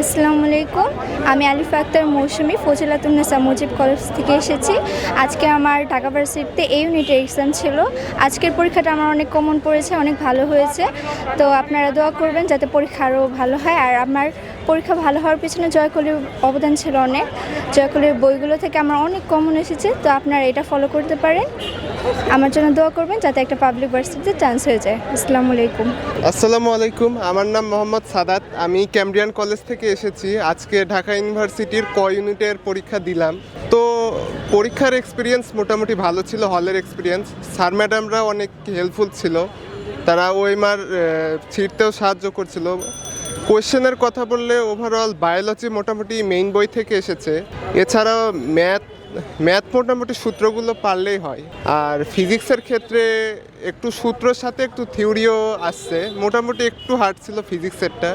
আসসালামু আলাইকুম। আমি আলিফা আক্তার মৌসুমী ফজিলাতুন্নেসা মুজিব কলেজ থেকে এসেছি। আজকে আমার ঢাকা ভার্সিটিতে এই ইউনিটের এক্সাম ছিল। আজকের পরীক্ষাটা আমার অনেক কমন পড়েছে, অনেক ভালো হয়েছে। তো আপনারা দোয়া করবেন যাতে পরীক্ষা আরও ভালো হয়। আর আমার পরীক্ষা ভালো হওয়ার পিছনে জয়কলির অবদান ছিল অনেক। জয়কলির বইগুলো থেকে আমার অনেক কমন এসেছে। তো আপনারা এটা ফলো করতে পারেন। আমার জন্য দোয়া করবেন যাতে একটা পাবলিক ভার্সিটিতে চান্স হয়ে যায়। আসসালামু আলাইকুম। আসসালামু আলাইকুম, আমার নাম মোহাম্মদ সাদাত। আমি ক্যামব্রিয়ান কলেজ থেকে এসেছি। আজকে ঢাকা ইউনিভার্সিটির ইউনিটের পরীক্ষা দিলাম। তো পরীক্ষার এক্সপিরিয়েন্স মোটামুটি ভালো ছিল, হলের এক্সপিরিয়েন্স। স্যার ম্যাডামরা অনেক হেল্পফুল ছিল, তারা ওএমআর ছিঁড়তেও সাহায্য করছিল। কোয়েশ্চেনের কথা বললে ওভারঅল বায়োলজি মোটামুটি মেইন বই থেকে এসেছে। এছাড়াও ম্যাথ মোটামুটি সূত্রগুলো পারলেই হয়। আর ফিজিক্সের ক্ষেত্রে একটু সূত্রের সাথে একটু থিওরিও আসছে, মোটামুটি একটু হার্ড ছিল ফিজিক্সেরটা।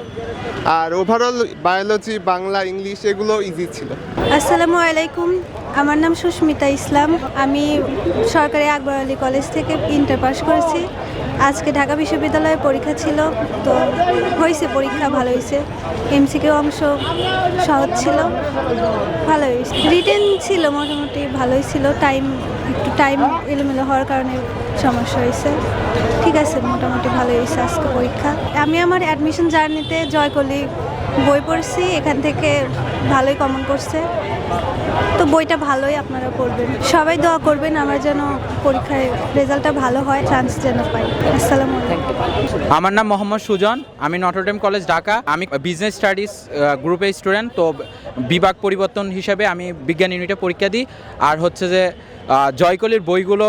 আর ওভারঅল বায়োলজি, বাংলা, ইংলিশ এগুলো ইজি ছিল। আসসালামু আলাইকুম, আমার নাম সুস্মিতা ইসলাম। আমি সরকারি আকবর আলী কলেজ থেকে ইন্টার পাস করেছি। আজকে ঢাকা বিশ্ববিদ্যালয়ে পরীক্ষা ছিল, তো হয়েছে, পরীক্ষা ভালো হয়েছে। এমসিকিউ অংশ সহজ ছিল, ভালো হয়েছে। রিটেন ছিল মোটামুটি ভালোই ছিল, টাইম এলোমেলো হওয়ার কারণে সমস্যা হয়েছে। ঠিক আছে, মোটামুটি ভালো হয়েছে আজকে পরীক্ষা। আমি আমার অ্যাডমিশন জার্নিতে জয়কলি বই পড়ছি, এখান থেকে ভালোই কমন করছে। তো বইটা ভালোই, আপনারা পড়বেন, সবাই দোয়া করবেন আমার যেন পরীক্ষায় রেজাল্টটা ভালো হয়, চান্স যেন পাই। আসসালামু আলাইকুম। আমার নাম মোহাম্মদ সুজন, আমি নটরডেম কলেজ ঢাকা। আমি বিজনেস স্টাডিজ গ্রুপের স্টুডেন্ট। তো বিভাগ পরিবর্তন হিসেবে আমি বিজ্ঞান ইউনিটে পরীক্ষা দিই। আর হচ্ছে যে জয়কলির বইগুলো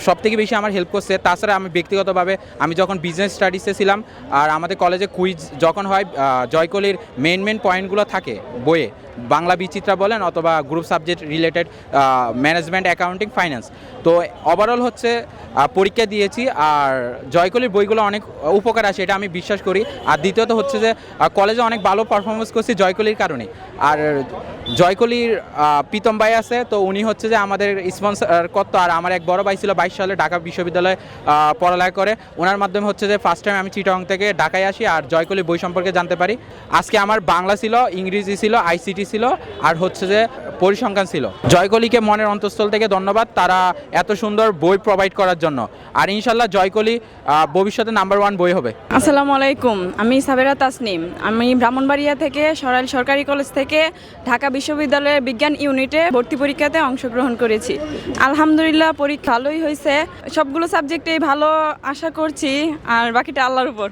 সবথেকে বেশি আমার হেল্প করছে। তাছাড়া আমি ব্যক্তিগতভাবে আমি যখন বিজনেস স্টাডিজে ছিলাম, আর আমাদের কলেজে কুইজ যখন হয়, জয়কলির মেন পয়েন্টগুলো থাকে বইয়ে, বাংলা বিচিত্রা বলেন অথবা group subject related management, accounting, finance. তো ওভারঅল হচ্ছে পরীক্ষা দিয়েছি, আর জয়কলির বইগুলো অনেক উপকার আসে, এটা আমি বিশ্বাস করি। আর দ্বিতীয়ত হচ্ছে যে কলেজে অনেক ভালো পারফরমেন্স করছি জয়কলির কারণে। আর জয়কলির প্রীতম ভাই আছে, তো উনি হচ্ছে যে আমাদের স্পন্সর করতো। আর আমার এক বড় ভাই ছিল 22 সালে ঢাকা বিশ্ববিদ্যালয়ে পড়ালেখা করে, ওনার মাধ্যমে হচ্ছে যে ফার্স্ট টাইম আমি চিটাগং থেকে ঢাকায় আসি আর জয়কলির বই সম্পর্কে জানতে পারি। আজকে আমার বাংলা ছিল, ইংরেজি ছিল, আইসিটি ছিল, আর হচ্ছে যে পরিসংখ্যান ছিল। জয়কলিকে মনের অন্তঃস্থল থেকে ধন্যবাদ, তারা এত সুন্দর বই প্রোভাইড করার জন্য। আর ইনশাল্লাহ জয়কলি ভবিষ্যতে নাম্বার 1 বই হবে। আসসালামু আলাইকুম, আমি সাবেরা তাসনিম। আমি ব্রাহ্মণবাড়িয়া থেকে সরাইল সরকারি কলেজ থেকে ঢাকা বিশ্ববিদ্যালয়ের বিজ্ঞান ইউনিটে ভর্তি পরীক্ষাতে অংশগ্রহণ করেছি। আলহামদুলিল্লাহ পরীক্ষা ভালোই হয়েছে, সবগুলো সাবজেক্টেই ভালো আশা করছি, আর বাকিটা আল্লাহর উপর।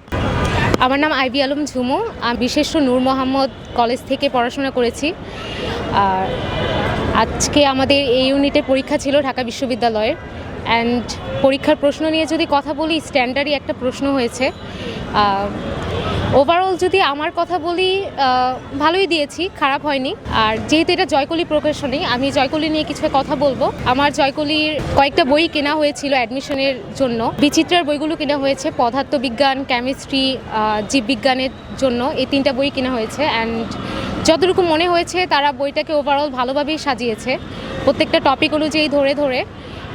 আমার নাম আইবি আলম ঝুমু, আমি বিশেষ্য নূর মোহাম্মদ কলেজ থেকে পড়াশোনা করেছি। আর আজকে আমাদের এই ইউনিটে পরীক্ষা ছিল ঢাকা বিশ্ববিদ্যালয়ের। অ্যান্ড পরীক্ষার প্রশ্ন নিয়ে যদি কথা বলি, স্ট্যান্ডার্ডই একটা প্রশ্ন হয়েছে। ওভারঅল যদি আমার কথা বলি, ভালোই দিয়েছি, খারাপ হয়নি। আর যেহেতু এটা জয়কলি প্রকাশনী, আমি জয়কলি নিয়ে কিছু কথা বলবো। আমার জয়কলির কয়েকটা বই কেনা হয়েছিল অ্যাডমিশনের জন্য। বিচিত্রার বইগুলো কেনা হয়েছে, পদার্থবিজ্ঞান, কেমিস্ট্রি, জীববিজ্ঞানের জন্য এই 3টা বই কেনা হয়েছে। অ্যান্ড যতটুকু মনে হয়েছে তারা বইটাকে ওভারঅল ভালোভাবেই সাজিয়েছে, প্রত্যেকটা টপিক অনুযায়ী ধরে।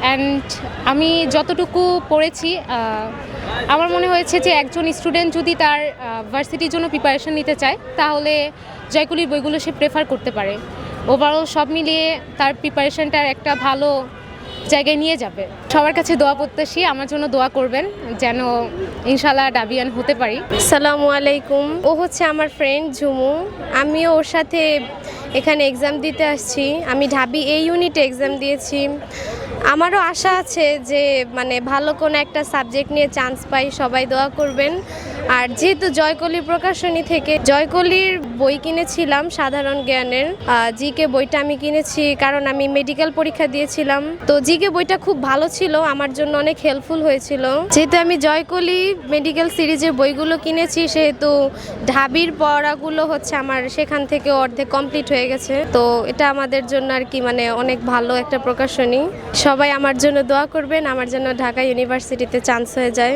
অ্যান্ড আমি যতটুকু পড়েছি, আমার মনে হয়েছে যে একজন স্টুডেন্ট যদি তার ভার্সিটির জন্য প্রিপারেশন নিতে চায়, তাহলে জয়কলির বইগুলো সে প্রেফার করতে পারে। ওভারঅল সব মিলিয়ে তার প্রিপারেশনটার একটা ভালো জায়গায় নিয়ে যাবে। সবার কাছে দোয়া প্রত্যাশী, আমার জন্য দোয়া করবেন যেন ইনশাল্লাহ ডাবিয়ান হতে পারি। আসসালামু আলাইকুম। ও হচ্ছে আমার ফ্রেন্ড ঝুমু, আমিও ওর সাথে এখানে এক্সাম দিতে আসছি। আমি ঢাবি এই ইউনিটে এক্সাম দিয়েছি। আমারও আশা আছে যে ভালো কোনো একটা সাবজেক্ট নিয়ে চান্স পাই, সবাই দোয়া করবেন। আর যেহেতু জয়কলি প্রকাশনী থেকে জয়কলির বই কিনেছিলাম সাধারণ জ্ঞানের, জিকে বইটা আমি কিনেছি কারণ আমি মেডিকেল পরীক্ষা দিয়েছিলাম। তো জিকে বইটা খুব ভালো ছিল, আমার জন্য অনেক হেল্পফুল হয়েছিল। যেহেতু আমি জয়কলি মেডিকেল সিরিজের বইগুলো কিনেছি, সেহেতু ঢাবির পড়াগুলো হচ্ছে আমার সেখান থেকে অর্ধেক কমপ্লিট হয়ে গেছে। তো এটা আমাদের জন্য আর কি অনেক ভালো একটা প্রকাশনী। সবাই আমার জন্য দোয়া করবেন, আমার জন্য ঢাকা ইউনিভার্সিটিতে চান্স হয়ে যায়।